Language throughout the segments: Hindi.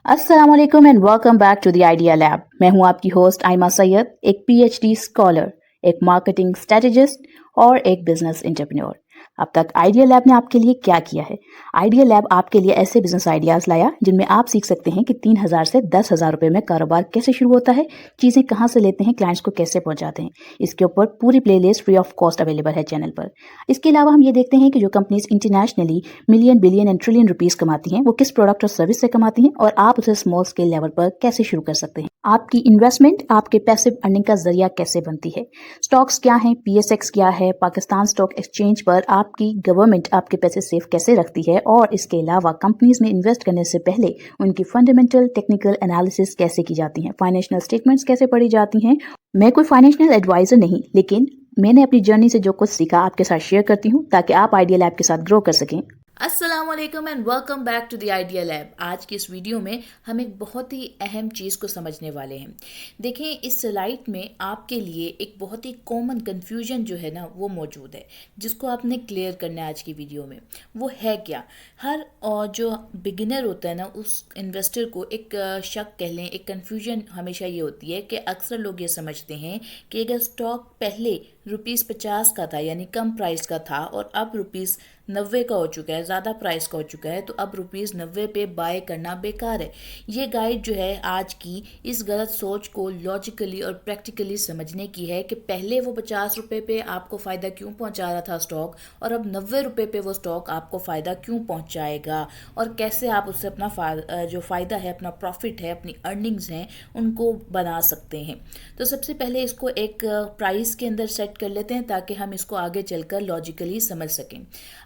अस्सलाम वालेकुम and welcome back to the idea lab. मैं हूं आपकी होस्ट आयमा सैयद, एक पीएचडी स्कॉलर, एक मार्केटिंग स्ट्रेटेजिस्ट और एक बिजनेस एंटरप्रेन्योर। अब तक आइडिया लैब ने आपके लिए क्या किया है? आइडिया लैब आपके लिए ऐसे बिजनेस आइडियाज लाया जिनमें आप सीख सकते हैं कि 3,000 से 10,000 रुपए में कारोबार कैसे शुरू होता है, चीजें कहां से लेते हैं, क्लाइंट्स को कैसे पहुंचाते हैं। इसके ऊपर पूरी playlist free of cost available है चैनल पर। इसके अलावा हम ये देखते हैं कि जो companies internationally million, billion and trillion rupees कमाती हैं, वो किस प्रोडक्ट और सर्विस से कमाती हैं और आप उसे स्मॉल स्केल लेवल पर कैसे शुरू कर सकते हैं। आपकी इन्वेस्टमेंट आपके पैसिव अर्निंग का जरिया कैसे बनती है। स्टॉक्स क्या हैं, पीएसएक्स क्या है, पाकिस्तान स्टॉक एक्सचेंज पर आपकी गवर्नमेंट आपके पैसे सेफ कैसे रखती है, और इसके अलावा कंपनीज में इन्वेस्ट करने से पहले उनकी फंडामेंटल टेक्निकल एनालिसिस कैसे की जाती है, फाइनेंशियल स्टेटमेंट्स कैसे पढ़ी जाती हैं। मैं कोई फाइनेंशियल एडवाइजर नहीं, लेकिन मैंने अपनी जर्नी से जो कुछ सीखा आपके साथ शेयर करती हूँ ताकि आप आइडिया लैब के साथ ग्रो कर सकें। अस्सलाम वालेकुम and welcome back to the idea lab. आज की इस वीडियो में हम एक बहुत ही अहम चीज़ को समझने वाले हैं। देखें, इस स्लाइड में आपके लिए एक बहुत ही कॉमन कन्फ्यूजन जो है ना वो मौजूद है, जिसको आपने क्लियर करना है आज की वीडियो में। वो है क्या? हर और जो बिगिनर होता है ना, उस इन्वेस्टर को एक शक कह लें, एक कन्फ्यूजन हमेशा ये होती है कि अक्सर लोग ये समझते हैं कि अगर स्टॉक पहले ₹50 का था, यानी कम प्राइस का था, और अब ₹90 का हो चुका है, ज़्यादा प्राइस का हो चुका है, तो अब ₹90 पे बाय करना बेकार है। ये गाइड जो है आज की इस गलत सोच को लॉजिकली और प्रैक्टिकली समझने की है कि पहले वो ₹50 पे आपको फ़ायदा क्यों पहुंचा रहा था स्टॉक, और अब ₹90 पे वो स्टॉक आपको फ़ायदा क्यों पहुंचाएगा, और कैसे आप उससे अपना जो फ़ायदा है, अपना प्रॉफिट है, अपनी अर्निंग्स हैं, उनको बना सकते हैं। तो सबसे पहले इसको एक प्राइस के अंदर सेट कर लेते हैं ताकि हम इसको आगे चलकर लॉजिकली समझ सकें।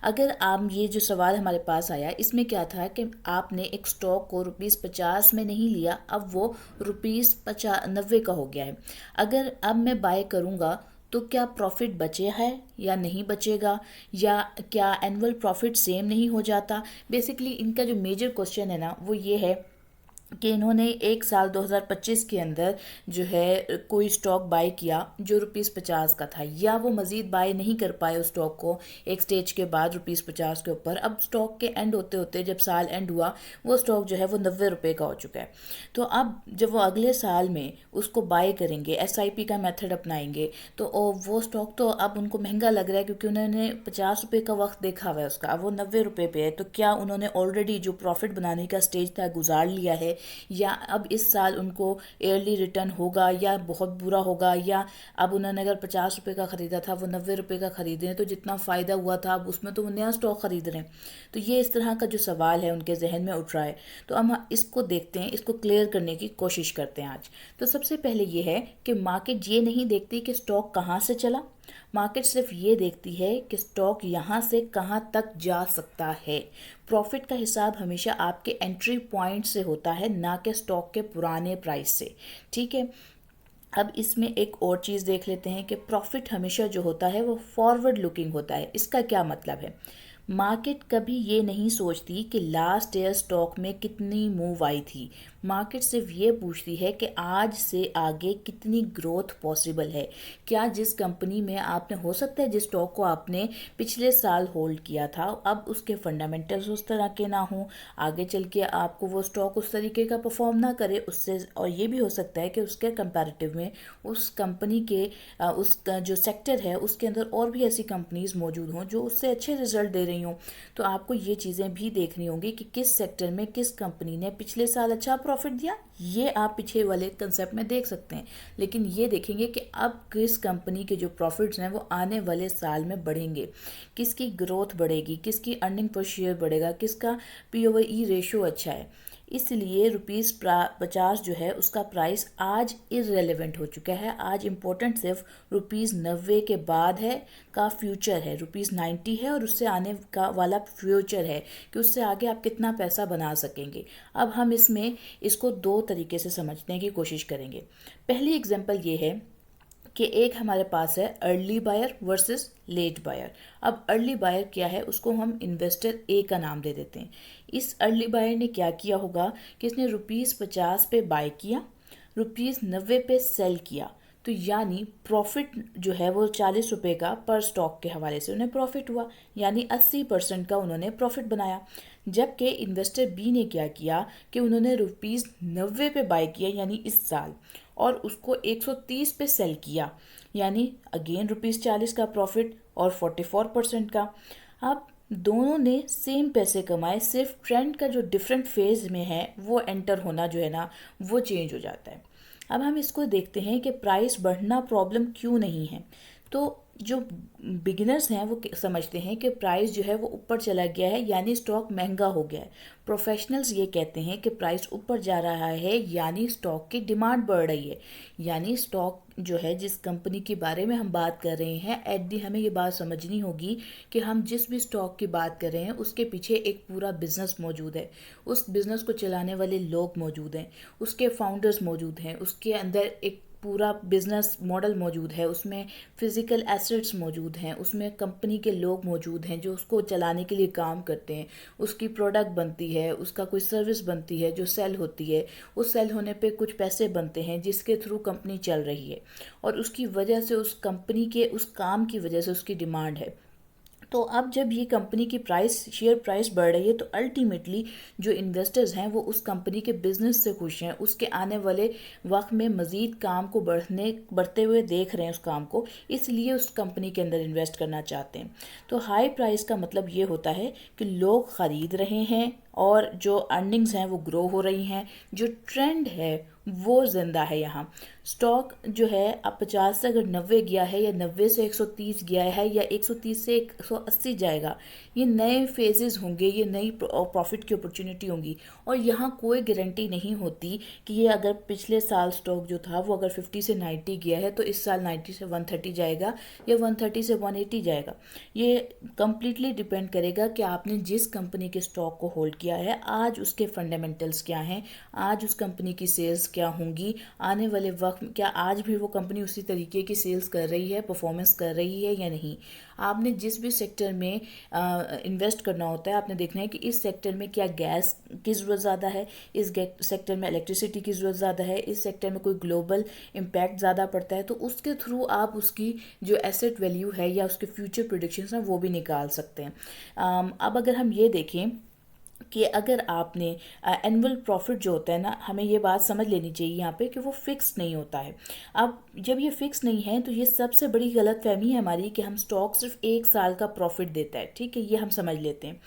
अगर आप ये जो सवाल हमारे पास आया, इसमें क्या था कि आपने एक स्टॉक को ₹50 में नहीं लिया, अब वो ₹90 का हो गया है। अगर अब मैं बाय करूँगा तो क्या प्रॉफिट बचे है या नहीं बचेगा, या क्या एनुअल प्रॉफिट सेम नहीं हो जाता? बेसिकली इनका जो मेजर क्वेश्चन है ना वो ये है कि इन्होंने एक साल 2025 के अंदर जो है कोई स्टॉक बाय किया जो ₹50 का था, या वो मज़ीद बाय नहीं कर पाए उस स्टॉक को एक स्टेज के बाद ₹50 के ऊपर। अब स्टॉक के एंड होते होते जब साल एंड हुआ, वो स्टॉक जो है वो ₹90 का हो चुका है। तो अब जब वो अगले साल में उसको बाय करेंगे, एसआईपी का मेथड अपनाएंगे, तो वो स्टॉक तो अब उनको महंगा लग रहा है क्योंकि उन्होंने ₹50 का वक्त देखा हुआ है उसका, अब वो ₹90 पे है। तो क्या उन्होंने ऑलरेडी जो प्रॉफिट बनाने का स्टेज था गुजार लिया है, या अब इस साल उनको ईयरली रिटर्न होगा या बहुत बुरा होगा, या अब उन्होंने अगर ₹50 का ख़रीदा था वो ₹90 का ख़रीद रहे हैं, तो जितना फ़ायदा हुआ था अब उसमें तो वो नया स्टॉक ख़रीद रहे हैं। तो ये इस तरह का जो सवाल है उनके जहन में उठ रहा है। तो हम इसको देखते हैं, इसको क्लियर करने की कोशिश करते हैं आज। तो सबसे पहले ये है कि मार्केट ये नहीं देखती कि स्टॉक कहाँ से चला, मार्केट सिर्फ ये देखती है कि स्टॉक यहाँ से कहाँ तक जा सकता है। प्रॉफिट का हिसाब हमेशा आपके एंट्री पॉइंट से होता है, ना कि स्टॉक के पुराने प्राइस से। ठीक है। अब इसमें एक और चीज़ देख लेते हैं कि प्रॉफिट हमेशा जो होता है वो फॉरवर्ड लुकिंग होता है। इसका क्या मतलब है? मार्केट कभी ये नहीं सोचती कि लास्ट ईयर स्टॉक में कितनी मूव आई थी। मार्केट सिर्फ ये पूछती है कि आज से आगे कितनी ग्रोथ पॉसिबल है। क्या जिस कंपनी में आपने, हो सकता है जिस स्टॉक को आपने पिछले साल होल्ड किया था, अब उसके फंडामेंटल्स उस तरह के ना हों, आगे चल के आपको वो स्टॉक उस तरीके का परफॉर्म ना करे उससे, और ये भी हो सकता है कि उसके कंपैरेटिव में उस कंपनी के उसका जो सेक्टर है उसके अंदर और भी ऐसी कंपनीज मौजूद हों जो उससे अच्छे रिजल्ट दे रही हों। तो आपको ये चीज़ें भी देखनी होंगी कि किस सेक्टर में किस कंपनी ने पिछले साल अच्छा प्रॉफिट दिया, ये आप पीछे वाले कंसेप्ट में देख सकते हैं। लेकिन ये देखेंगे कि अब किस कंपनी के जो प्रॉफिट्स हैं वो आने वाले साल में बढ़ेंगे, किसकी ग्रोथ बढ़ेगी, किसकी अर्निंग पर शेयर बढ़ेगा, किसका पीओई रेशो अच्छा है। इसलिए ₹50 जो है उसका प्राइस आज इररेलेवेंट हो चुका है। आज इम्पोर्टेंट सिर्फ ₹90 के बाद है का फ्यूचर है, ₹90 है और उससे आने का वाला फ्यूचर है कि उससे आगे आप कितना पैसा बना सकेंगे। अब हम इसको दो तरीके से समझने की कोशिश करेंगे। पहली एग्जांपल ये है कि एक हमारे पास है early buyer versus late buyer. अब अर्ली बायर क्या है, उसको हम इन्वेस्टर ए का नाम दे देते हैं। इस अर्ली बायर ने क्या किया होगा कि इसने ₹50 पे बाय किया, ₹90 पे सेल किया। तो यानी प्रॉफिट जो है वो 40 रुपये का पर स्टॉक के हवाले से उन्हें प्रॉफिट हुआ, यानी 80% का उन्होंने प्रॉफिट बनाया। जबकि इन्वेस्टर बी ने क्या किया कि उन्होंने ₹90 पे बाय किया यानी इस साल, और उसको 130 पे सेल किया, यानी अगेन ₹40 का प्रॉफिट और 44% का। अब दोनों ने सेम पैसे कमाए, सिर्फ ट्रेंड का जो डिफरेंट फेज में है वो एंटर होना जो है ना वो चेंज हो जाता है। अब हम इसको देखते हैं कि प्राइस बढ़ना प्रॉब्लम क्यों नहीं है। तो जो बिगिनर्स हैं वो समझते हैं कि प्राइस जो है वो ऊपर चला गया है यानी स्टॉक महंगा हो गया है। प्रोफेशनल्स ये कहते हैं कि प्राइस ऊपर जा रहा है यानी स्टॉक की डिमांड बढ़ रही है, यानी स्टॉक जो है जिस कंपनी के बारे में हम बात कर रहे हैं एट दी हमें ये बात समझनी होगी कि हम जिस भी स्टॉक की बात कर रहे हैं उसके पीछे एक पूरा बिजनेस मौजूद है, उस बिजनेस को चलाने वाले लोग मौजूद हैं, उसके फाउंडर्स मौजूद हैं, उसके अंदर एक पूरा बिजनेस मॉडल मौजूद है, उसमें फिजिकल एसेट्स मौजूद हैं, उसमें कंपनी के लोग मौजूद हैं जो उसको चलाने के लिए काम करते हैं, उसकी प्रोडक्ट बनती है, उसका कोई सर्विस बनती है जो सेल होती है, उस सेल होने पे कुछ पैसे बनते हैं जिसके थ्रू कंपनी चल रही है, और उसकी वजह से उस कंपनी के उस काम की वजह से उसकी डिमांड है। तो अब जब ये कंपनी की शेयर प्राइस बढ़ रही है तो अल्टीमेटली जो इन्वेस्टर्स हैं वो उस कंपनी के बिजनेस से खुश हैं, उसके आने वाले वक्त में मज़ीद काम को बढ़ते हुए देख रहे हैं उस काम को, इसलिए उस कंपनी के अंदर इन्वेस्ट करना चाहते हैं। तो हाई प्राइस का मतलब ये होता है कि लोग ख़रीद रहे हैं और जो अर्निंग्स हैं वो ग्रो हो रही हैं, जो ट्रेंड है वो ज़िंदा है। यहाँ स्टॉक जो है अब 50 से अगर 90 गया है या 90 से 130 गया है या 130 से 180 जाएगा, ये नए फेजेस होंगे, ये नई प्रॉफिट की अपॉर्चुनिटी होंगी, और यहाँ कोई गारंटी नहीं होती कि ये अगर पिछले साल स्टॉक जो था वो अगर 50 से 90 गया है तो इस साल 90 से 130 जाएगा या 130 से 180 जाएगा। ये कम्प्लीटली डिपेंड करेगा कि आपने जिस कंपनी के स्टॉक को होल्ड किया है आज उसके फंडामेंटल्स क्या हैं, आज उस कंपनी की सेल्स क्या होंगी, आने वाले वक्त क्या आज भी वो कंपनी उसी तरीके की सेल्स कर रही है, परफॉर्मेंस कर रही है या नहीं। आपने जिस भी सेक्टर में इन्वेस्ट करना होता है आपने देखना है कि इस सेक्टर में क्या गैस की ज़रूरत ज़्यादा है, इस सेक्टर में इलेक्ट्रिसिटी की ज़रूरत ज़्यादा है, इस सेक्टर में कोई ग्लोबल इम्पैक्ट ज़्यादा पड़ता है, तो उसके थ्रू आप उसकी जो एसेट वैल्यू है या उसके फ्यूचर प्रेडिक्शंस हैं वो भी निकाल सकते हैं। अब अगर हम ये देखें कि अगर आपने एनुअल प्रॉफिट जो होता है ना, हमें ये बात समझ लेनी चाहिए यहाँ पे कि वो फिक्स नहीं होता है। अब जब ये फिक्स नहीं है तो ये सबसे बड़ी गलतफहमी है हमारी कि हम स्टॉक सिर्फ 1 साल का प्रॉफिट देता है, ठीक है, ये हम समझ लेते हैं।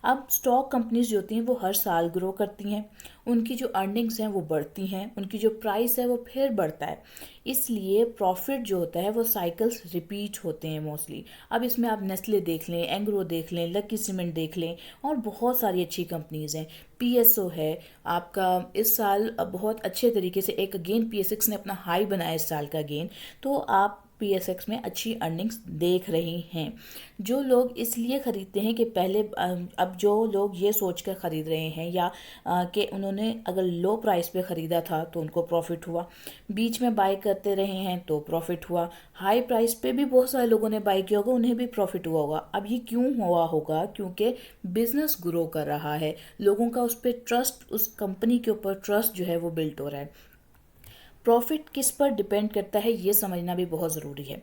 अब स्टॉक कंपनीज जो होती हैं वो हर साल ग्रो करती हैं, उनकी जो अर्निंग्स हैं वो बढ़ती हैं, उनकी जो प्राइस है वो फिर बढ़ता है, इसलिए प्रॉफिट जो होता है वो साइकिल्स रिपीट होते हैं मोस्टली। अब इसमें आप नेस्ले देख लें, एंग्रो देख लें, लकी सीमेंट देख लें, और बहुत सारी अच्छी कंपनीज हैं, पीएसओ है आपका इस साल बहुत अच्छे तरीके से एक अगेन पीएसएक्स ने अपना हाई बनाया इस साल का अगेन, तो आप पीएसएक्स में अच्छी अर्निंग्स देख रहे हैं। जो लोग इसलिए ख़रीदते हैं कि पहले अब जो लोग ये सोच कर ख़रीद रहे हैं या कि उन्होंने अगर लो प्राइस पे ख़रीदा था तो उनको प्रॉफिट हुआ, बीच में बाय करते रहे हैं तो प्रॉफिट हुआ, हाई प्राइस पे भी बहुत सारे लोगों ने बाय किया होगा उन्हें भी प्रॉफिट हुआ होगा। अब ये क्यों हुआ होगा? क्योंकि बिजनेस ग्रो कर रहा है, लोगों का उस पर ट्रस्ट, उस कंपनी के ऊपर ट्रस्ट जो है वो बिल्ड हो रहा है। प्रॉफिट किस पर डिपेंड करता है ये समझना भी बहुत ज़रूरी है।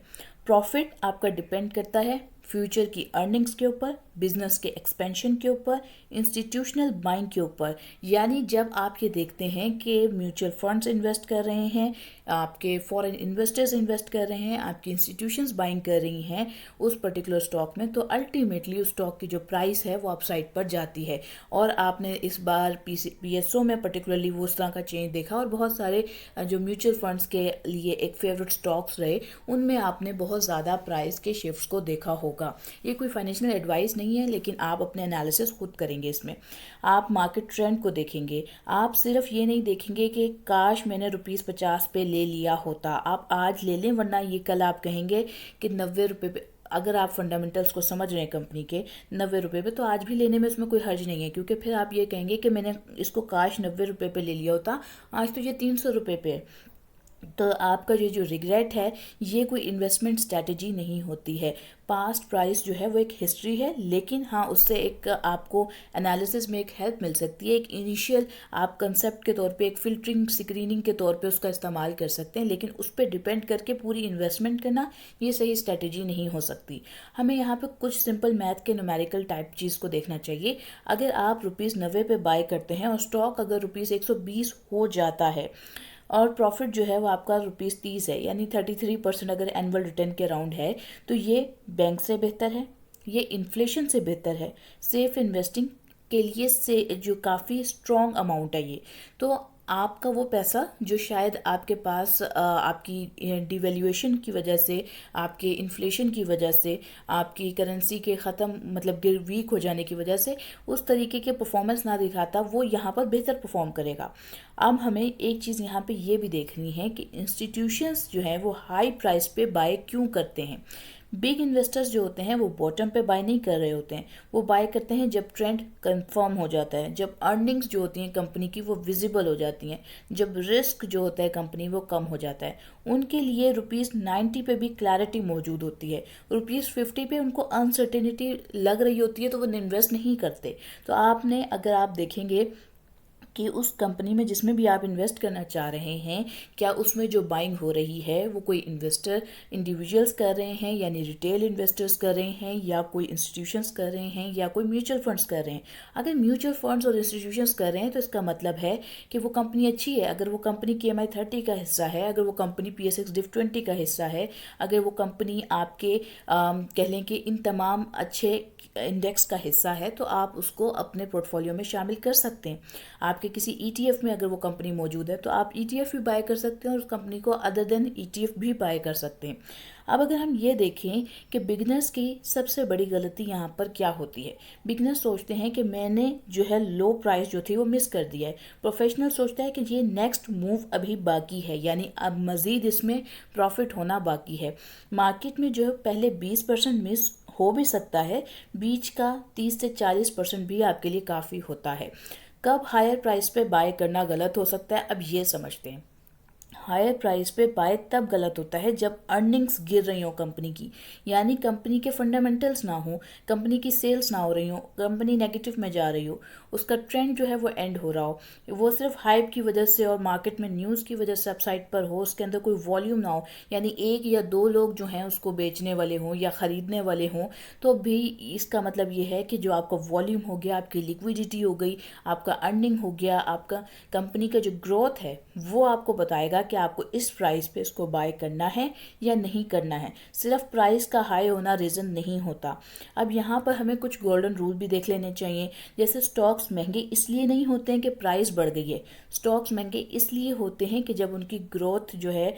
प्रॉफिट आपका डिपेंड करता है फ्यूचर की अर्निंग्स के ऊपर, बिजनेस के एक्सपेंशन के ऊपर, इंस्टीट्यूशनल बाइंग के ऊपर। यानी जब आप ये देखते हैं कि म्यूचुअल फंड्स इन्वेस्ट कर रहे हैं, आपके फॉरेन इन्वेस्टर्स इन्वेस्ट कर रहे हैं, आपकी इंस्टीट्यूशंस बाइंग कर रही हैं उस पर्टिकुलर स्टॉक में, तो अल्टीमेटली उस स्टॉक की जो प्राइस है वो अपसाइड पर जाती है। और आपने इस बार पीएसओ में पर्टिकुलरली वो उस तरह का चेंज देखा, और बहुत सारे जो म्यूचुअल फंड्स के लिए एक फेवरेट स्टॉक्स रहे उनमें आपने बहुत ज़्यादा प्राइस के शिफ्ट्स को देखा होगा। ये कोई फाइनेंशियल एडवाइस नहीं है, लेकिन आप अपने एनालिसिस खुद करेंगे। इसमें आप मार्केट ट्रेंड को देखेंगे, आप सिर्फ ये नहीं देखेंगे कि काश मैंने ₹50 पे ले लिया होता, आप आज ले लें, वरना ये कल आप कहेंगे कि 90 रुपये पे, अगर आप फंडामेंटल्स को समझ रहे हैं कंपनी के, 90 रुपये पे तो आज भी लेने में उसमें कोई हर्ज नहीं है, क्योंकि फिर आप ये कहेंगे कि मैंने इसको काश 90 रुपये पे ले लिया होता, आज तो ये 300 रुपये पे है। तो आपका ये जो रिग्रेट है, ये कोई इन्वेस्टमेंट स्ट्रैटेजी नहीं होती है। पास्ट प्राइस जो है वो एक हिस्ट्री है, लेकिन हाँ, उससे एक आपको एनालिसिस में एक हेल्प मिल सकती है। एक इनिशियल आप कंसेप्ट के तौर पे, एक फिल्टरिंग स्क्रीनिंग के तौर पे उसका इस्तेमाल कर सकते हैं, लेकिन उस पर डिपेंड करके पूरी इन्वेस्टमेंट करना ये सही स्ट्रैटेजी नहीं हो सकती। हमें यहाँ पे कुछ सिंपल मैथ के न्यूमेरिकल टाइप चीज़ को देखना चाहिए। अगर आप ₹90 पे बाय करते हैं और स्टॉक अगर ₹120 हो जाता है और प्रॉफिट जो है वो आपका ₹30 है, यानी 33% अगर एनुअल रिटर्न के अराउंड है, तो ये बैंक से बेहतर है, ये इन्फ्लेशन से बेहतर है, सेफ इन्वेस्टिंग के लिए से जो काफ़ी स्ट्रॉन्ग अमाउंट है ये। तो आपका वो पैसा जो शायद आपके पास आपकी डिवैल्यूएशन की वजह से, आपके इन्फ्लेशन की वजह से, आपकी करेंसी के ख़त्म मतलब वीक हो जाने की वजह से उस तरीके के परफॉर्मेंस ना दिखाता, वो यहाँ पर बेहतर परफॉर्म करेगा। अब हमें एक चीज़ यहाँ पे ये भी देखनी है कि इंस्टीट्यूशंस जो हैं वो हाई प्राइस पे बाय क्यों करते हैं। बिग इन्वेस्टर्स जो होते हैं वो बॉटम पे बाय नहीं कर रहे होते हैं, वो बाय करते हैं जब ट्रेंड कंफर्म हो जाता है, जब अर्निंग्स जो होती हैं कंपनी की वो विजिबल हो जाती हैं, जब रिस्क जो होता है कंपनी वो कम हो जाता है। उनके लिए ₹90 पे भी क्लैरिटी मौजूद होती है, ₹50 पे उनको अनसर्टेनिटी लग रही होती है, तो वो इन्वेस्ट नहीं करते। तो आपने अगर आप देखेंगे कि उस कंपनी में जिसमें भी आप इन्वेस्ट करना चाह रहे हैं, क्या उसमें जो बाइंग हो रही है वो कोई इन्वेस्टर इंडिविजुअल्स कर रहे हैं, यानी रिटेल इन्वेस्टर्स कर रहे हैं, या कोई इंस्टीट्यूशंस कर रहे हैं, या कोई म्यूचुअल फंड्स कर रहे हैं। अगर म्यूचुअल फंड्स और इंस्टीट्यूशंस कर रहे हैं तो इसका मतलब है कि वो कंपनी अच्छी है। अगर वो कंपनी KMI30 का हिस्सा है, अगर वो कंपनी PSX Div 20 का हिस्सा है, अगर वो कंपनी आपके कह लें कि इन तमाम अच्छे इंडेक्स का हिस्सा है, तो आप उसको अपने पोर्टफोलियो में शामिल कर सकते हैं। आपके किसी ETF में अगर वो कंपनी मौजूद है तो आप ETF भी बाय कर सकते हैं और उस कंपनी को अदर देन ETF भी बाय कर सकते हैं। अब अगर हम ये देखें कि बिगनर्स की सबसे बड़ी गलती यहाँ पर क्या होती है। बिगनर्स सोचते हैं कि मैंने जो है लो प्राइस जो थी वो मिस कर दिया है। प्रोफेशनल सोचता है कि ये नेक्स्ट मूव अभी बाकी है, यानी अब मज़ीद इसमें प्रॉफिट होना बाकी है। मार्केट में जो है पहले 20% मिस हो भी सकता है, बीच का 30 से 40% भी आपके लिए काफ़ी होता है। कब हायर प्राइस पे बाय करना गलत हो सकता है, अब ये समझते हैं। हायर प्राइस पे बाय तब गलत होता है जब अर्निंग्स गिर रही हो कंपनी की, यानी कंपनी के फंडामेंटल्स ना हो, कंपनी की सेल्स ना हो रही हो, कंपनी नेगेटिव में जा रही हो, उसका ट्रेंड जो है वो एंड हो रहा हो, वो सिर्फ हाइप की वजह से और मार्केट में न्यूज़ की वजह से अपसाइड पर हो, उसके अंदर कोई वॉल्यूम ना हो, यानी एक या दो लोग जो हैं उसको बेचने वाले हों या ख़रीदने वाले हों, तो भी इसका मतलब ये है कि जो आपका वॉल्यूम हो गया, आपकी लिक्विडिटी हो गई, आपका अर्निंग हो गया, आपका कंपनी का जो ग्रोथ है वो आपको बताएगा कि आपको इस प्राइस पे इसको बाय करना है या नहीं करना है। सिर्फ प्राइस का हाई होना रीज़न नहीं होता। अब यहाँ पर हमें कुछ गोल्डन रूल भी देख लेने चाहिए। जैसे स्टॉक्स महंगे इसलिए नहीं होते हैं कि प्राइस बढ़ गई है, स्टॉक्स महंगे इसलिए होते हैं कि जब उनकी ग्रोथ जो है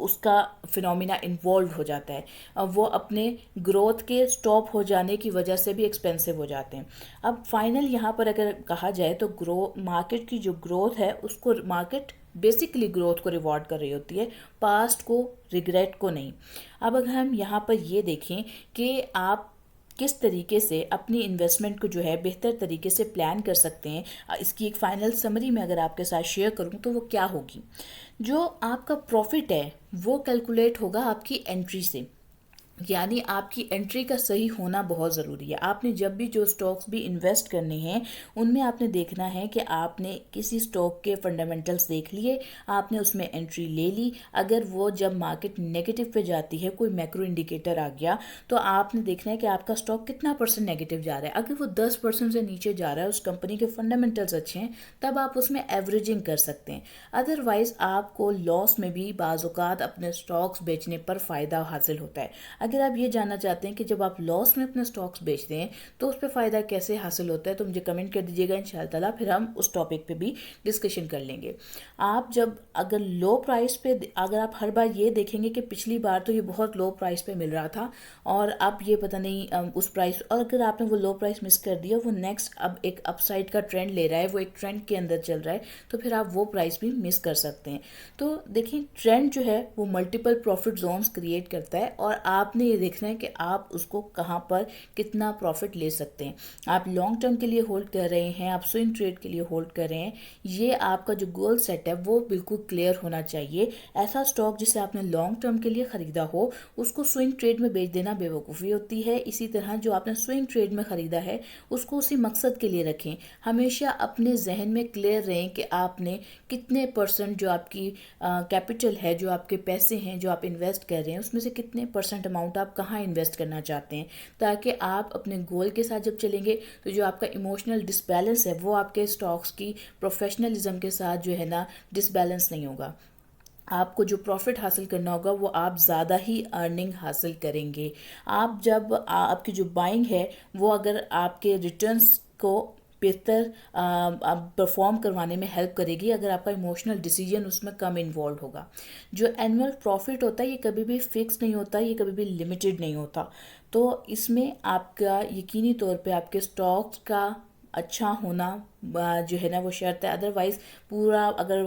उसका फिनोमिना इन्वॉल्व हो जाता है, वो अपने ग्रोथ के स्टॉप हो जाने की वजह से भी एक्सपेंसिव हो जाते हैं। अब फाइनल यहाँ पर अगर कहा जाए तो मार्केट की जो ग्रोथ है उसको मार्केट बेसिकली ग्रोथ को रिवॉर्ड कर रही होती है, पास्ट को, रिग्रेट को नहीं। अब अगर हम यहाँ पर ये देखें कि आप किस तरीके से अपनी इन्वेस्टमेंट को जो है बेहतर तरीके से प्लान कर सकते हैं, इसकी एक फाइनल समरी में अगर आपके साथ शेयर करूं तो वो क्या होगी। जो आपका प्रॉफिट है वो कैलकुलेट होगा आपकी एंट्री से, यानी आपकी एंट्री का सही होना बहुत ज़रूरी है। आपने जब भी जो स्टॉक्स भी इन्वेस्ट करने हैं उनमें आपने देखना है कि आपने किसी स्टॉक के फंडामेंटल्स देख लिए, आपने उसमें एंट्री ले ली। अगर वो जब मार्केट नेगेटिव पे जाती है, कोई मैक्रो इंडिकेटर आ गया, तो आपने देखना है कि आपका स्टॉक कितना परसेंट नेगेटिव जा रहा है। अगर वो 10% से नीचे जा रहा है, उस कंपनी के फंडामेंटल्स अच्छे हैं, तब आप उसमें एवरेजिंग कर सकते हैं। अदरवाइज आपको लॉस में भी बाज़-औक़ात अपने स्टॉक्स बेचने पर फ़ायदा हासिल होता है। अगर आप ये जानना चाहते हैं कि जब आप लॉस में अपने स्टॉक्स बेचते हैं तो उस पर फ़ायदा कैसे हासिल होता है, तो मुझे कमेंट कर दीजिएगा, इंशाअल्लाह फिर हम उस टॉपिक पे भी डिस्कशन कर लेंगे। आप जब अगर लो प्राइस पे, अगर आप हर बार ये देखेंगे कि पिछली बार तो ये बहुत लो प्राइस पे मिल रहा था और अब ये पता नहीं उस प्राइस, और अगर आपने वो लो प्राइस मिस कर दिया, वो नेक्स्ट अब एक अपसाइड का ट्रेंड ले रहा है, वो एक ट्रेंड के अंदर चल रहा है, तो फिर आप वो प्राइस भी मिस कर सकते हैं। तो देखिए, ट्रेंड जो है वो मल्टीपल प्रॉफिट जोन्स क्रिएट करता है और आप आपने ये देखना है कि आप उसको कहाँ पर कितना प्रॉफिट ले सकते हैं। आप लॉन्ग टर्म के लिए होल्ड कर रहे हैं, आप स्विंग ट्रेड के लिए होल्ड कर रहे हैं, ये आपका जो गोल सेट है वो बिल्कुल क्लियर होना चाहिए। ऐसा स्टॉक जिसे आपने लॉन्ग टर्म के लिए ख़रीदा हो उसको स्विंग ट्रेड में बेच देना बेवकूफ़ी होती है। इसी तरह जो आपने स्विंग ट्रेड में ख़रीदा है उसको उसी मकसद के लिए रखें। हमेशा अपने जहन में क्लियर रहें कि आपने कितने परसेंट जो आपकी कैपिटल है, जो आपके पैसे हैं जो आप इन्वेस्ट कर रहे हैं, उसमें से कितने परसेंट अमाउंट आप कहाँ इन्वेस्ट करना चाहते हैं, ताकि आप अपने गोल के साथ जब चलेंगे तो जो आपका इमोशनल डिसबैलेंस है वो आपके स्टॉक्स की प्रोफेशनलिज्म के साथ जो है ना डिसबैलेंस नहीं होगा। आपको जो प्रॉफिट हासिल करना होगा वो आप ज़्यादा ही अर्निंग हासिल करेंगे। आप जब आपकी जो बाइंग है वो अगर आपके रिटर्न्स को बेहतर परफॉर्म करवाने में हेल्प करेगी, अगर आपका इमोशनल डिसीजन उसमें कम इन्वॉल्व होगा। जो एनुअल प्रॉफिट होता है ये कभी भी फिक्स नहीं होता, ये कभी भी लिमिटेड नहीं होता। तो इसमें आपका यकीनी तौर पे आपके स्टॉक्स का अच्छा होना जो है ना वो शर्त है। अदरवाइज़ पूरा अगर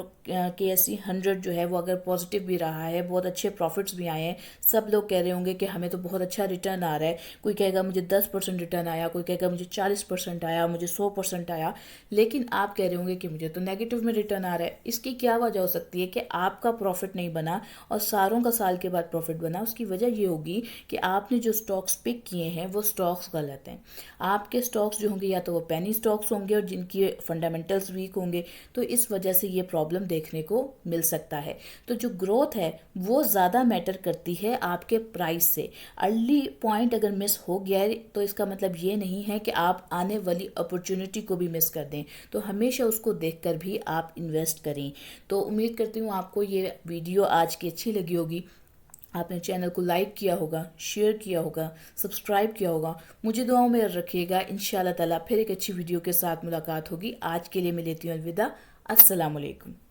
KSE 100 जो है वो अगर पॉजिटिव भी रहा है, बहुत अच्छे प्रॉफिट्स भी आए हैं, सब लोग कह रहे होंगे कि हमें तो बहुत अच्छा रिटर्न आ रहा है, कोई कहेगा मुझे 10% रिटर्न आया, कोई कहेगा मुझे 40% आया, मुझे 100% आया, लेकिन आप कह रहे होंगे कि मुझे तो नेगेटिव में रिटर्न आ रहा है। इसकी क्या वजह हो सकती है कि आपका प्रॉफिट नहीं बना और सारों का साल के बाद प्रॉफिट बना? उसकी वजह ये होगी कि आपने जो स्टॉक्स पिक किए हैं वो स्टॉक्स गलत हैं। आपके स्टॉक्स जो होंगे या तो वो पेनी स्टॉक्स होंगे और जिनकी फंडामेंटल्स वीक होंगे, तो इस वजह से ये प्रॉब्लम देखने को मिल सकता है। तो जो ग्रोथ है वो ज़्यादा मैटर करती है आपके प्राइस से। अर्ली पॉइंट अगर मिस हो गया है तो इसका मतलब ये नहीं है कि आप आने वाली अपॉर्चुनिटी को भी मिस कर दें, तो हमेशा उसको देखकर भी आप इन्वेस्ट करें। तो उम्मीद करती हूँ आपको ये वीडियो आज की अच्छी लगी होगी। आपने चैनल को लाइक किया होगा, शेयर किया होगा, सब्सक्राइब किया होगा। मुझे दुआओं में रखिएगा। इंशाल्लाह ताला फिर एक अच्छी वीडियो के साथ मुलाकात होगी। आज के लिए मैं लेती हूँ अलविदा। अस्सलाम वालेकुम।